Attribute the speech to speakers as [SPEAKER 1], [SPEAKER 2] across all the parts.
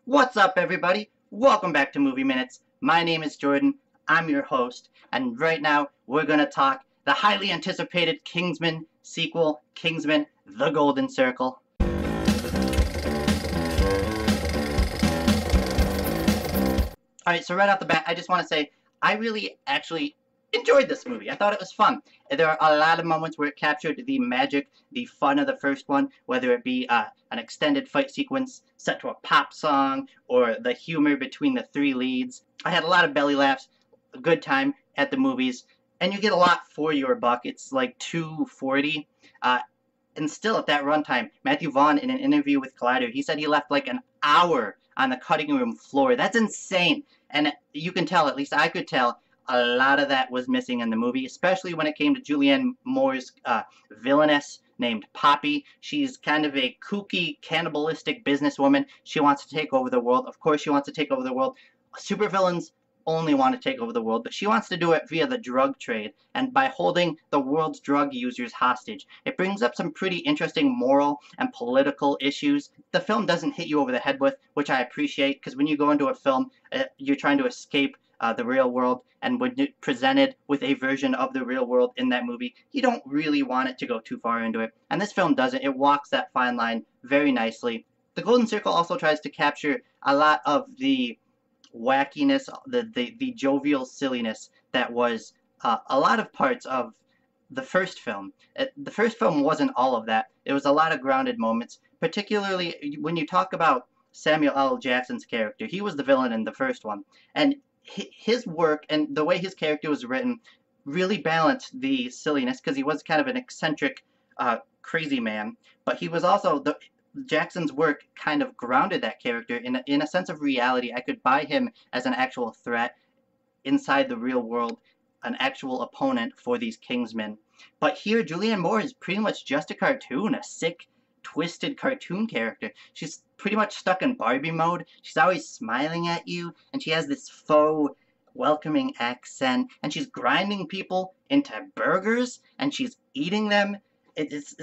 [SPEAKER 1] What's up, everybody? Welcome back to Movie Minutes. My name is Jordan. I'm your host, and right now we're going to talk the highly anticipated Kingsman sequel, Kingsman: The Golden Circle. Alright, so right off the bat, I just want to say I really actually enjoyed this movie. I thought it was fun. There are a lot of moments where it captured the magic, the fun of the first one, whether it be an extended fight sequence set to a pop song, or the humor between the three leads. I had a lot of belly laughs, a good time at the movies, and you get a lot for your buck. It's like $2.40. And still at that runtime, Matthew Vaughn, in an interview with Collider, he said he left like an hour on the cutting room floor. That's insane. And you can tell, at least I could tell, a lot of that was missing in the movie, especially when it came to Julianne Moore's villainess named Poppy. She's kind of a kooky, cannibalistic businesswoman. She wants to take over the world. Of course she wants to take over the world. Supervillains only want to take over the world, but she wants to do it via the drug trade and by holding the world's drug users hostage. It brings up some pretty interesting moral and political issues. The film doesn't hit you over the head with, which I appreciate, because when you go into a film, you're trying to escape the real world, and when you're presented with a version of the real world in that movie, you don't really want it to go too far into it. And this film doesn't. It walks that fine line very nicely. The Golden Circle also tries to capture a lot of the wackiness, the jovial silliness that was a lot of parts of the first film. The first film wasn't all of that. It was a lot of grounded moments, particularly when you talk about Samuel L. Jackson's character. He was the villain in the first one, and his work and the way his character was written really balanced the silliness, because he was kind of an eccentric, crazy man, but he was also Jackson's work kind of grounded that character in a sense of reality. I could buy him as an actual threat inside the real world, an actual opponent for these Kingsmen. But here, Julianne Moore is pretty much just a cartoon, a sick, twisted cartoon character. She's pretty much stuck in Barbie mode. She's always smiling at you, and she has this faux welcoming accent, and she's grinding people into burgers, and she's eating them. It's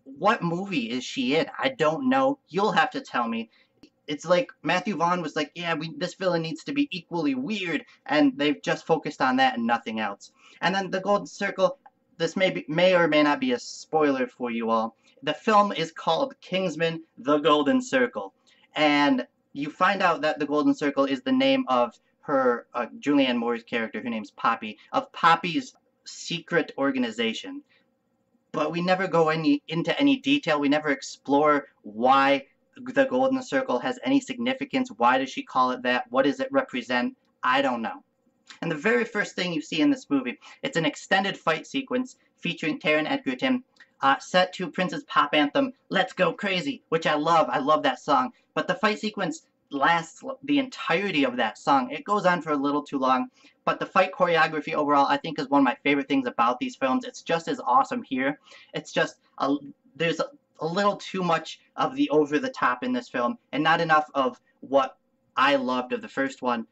[SPEAKER 1] what movie is she in? I don't know. You'll have to tell me. It's like Matthew Vaughn was like, yeah, this villain needs to be equally weird, and they've just focused on that and nothing else. And then the Golden Circle, this may or may not be a spoiler for you all. The film is called Kingsman: The Golden Circle, and you find out that the Golden Circle is the name of her, Julianne Moore's character, her name's Poppy, of Poppy's secret organization. But we never go into any detail. We never explore why the Golden Circle has any significance. Why does she call it that? What does it represent? I don't know. And the very first thing you see in this movie, it's an extended fight sequence featuring Taron Egerton, set to Prince's pop anthem, Let's Go Crazy, which I love. I love that song. But the fight sequence lasts the entirety of that song. It goes on for a little too long, but the fight choreography overall, I think, is one of my favorite things about these films. It's just as awesome here. It's just, there's a little too much of the over-the-top in this film, and not enough of what I loved of the first one,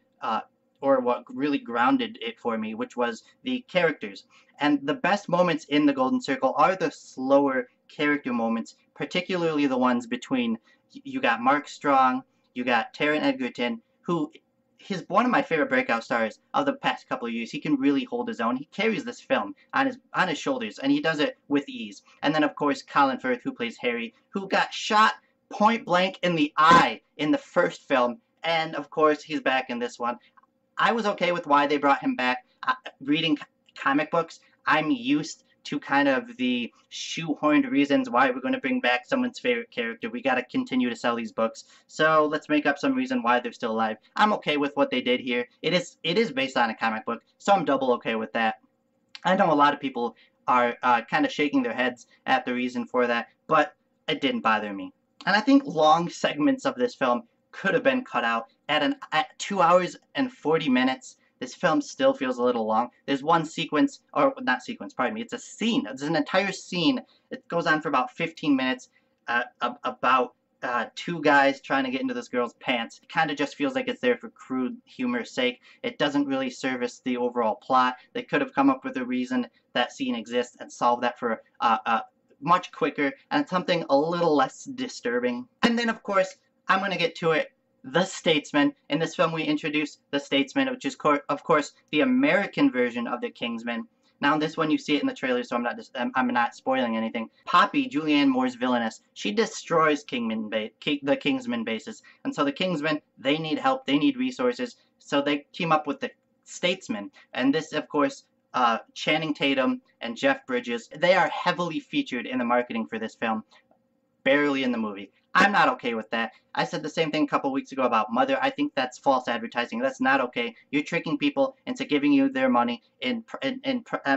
[SPEAKER 1] or what really grounded it for me, which was the characters. And the best moments in the Golden Circle are the slower character moments, particularly the ones between, you got Mark Strong, you got Taron Egerton, who is one of my favorite breakout stars of the past couple of years. He can really hold his own. He carries this film on his shoulders, and he does it with ease. And then, of course, Colin Firth, who plays Harry, who got shot point blank in the eye in the first film, and, of course, he's back in this one. I was okay with why they brought him back. Reading comic books, I'm used to kind of the shoehorned reasons why we're going to bring back someone's favorite character. We got to continue to sell these books, so let's make up some reason why they're still alive. I'm okay with what they did here. It is based on a comic book, so I'm double okay with that. I know a lot of people are kind of shaking their heads at the reason for that, but it didn't bother me. And I think long segments of this film could have been cut out. At 2 hours and 40 minutes, this film still feels a little long. There's one sequence, or not sequence, pardon me, it's a scene. It's an entire scene. It goes on for about 15 minutes, about two guys trying to get into this girl's pants. It kind of just feels like it's there for crude humor's sake. It doesn't really service the overall plot. They could have come up with a reason that scene exists and solved that for much quicker and something a little less disturbing. And then, of course, I'm going to get to it The Statesman. In this film, we introduce The Statesman, which is, of course, the American version of the Kingsman. Now, in this one, you see it in the trailer, so I'm not spoiling anything. Poppy, Julianne Moore's villainess, she destroys the Kingsman bases. And so the Kingsmen, they need help, they need resources, so they team up with the Statesman. And this, of course, Channing Tatum and Jeff Bridges, they are heavily featured in the marketing for this film, barely in the movie. I'm not okay with that. I said the same thing a couple weeks ago about Mother. I think that's false advertising. That's not okay. You're tricking people into giving you their money and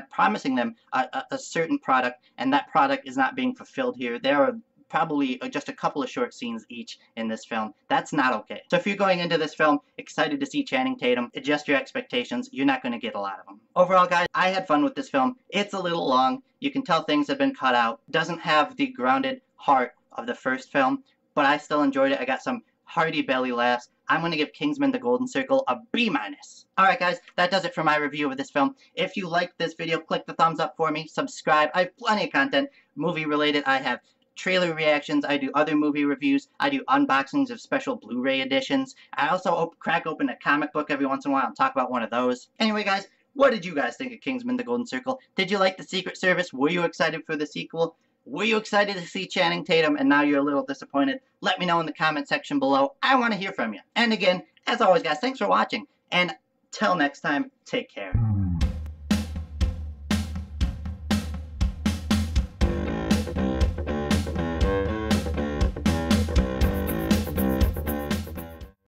[SPEAKER 1] promising them a certain product, and that product is not being fulfilled here. There are probably just a couple of short scenes each in this film. That's not okay. So if you're going into this film excited to see Channing Tatum, adjust your expectations. You're not going to get a lot of them. Overall, guys, I had fun with this film. It's a little long. You can tell things have been cut out. Doesn't have the grounded heart of the first film, but I still enjoyed it. I got some hearty belly laughs. I'm going to give Kingsman: The Golden Circle a B-. Alright guys, that does it for my review of this film. If you liked this video, click the thumbs up for me, subscribe. I have plenty of content, movie related. I have trailer reactions, I do other movie reviews, I do unboxings of special Blu-ray editions. I also crack open a comic book every once in a while and talk about one of those. Anyway guys, what did you guys think of Kingsman: The Golden Circle? Did you like the Secret Service? Were you excited for the sequel? Were you excited to see Channing Tatum and now you're a little disappointed? Let me know in the comment section below. I want to hear from you. And again, as always guys, thanks for watching. And till next time, take care.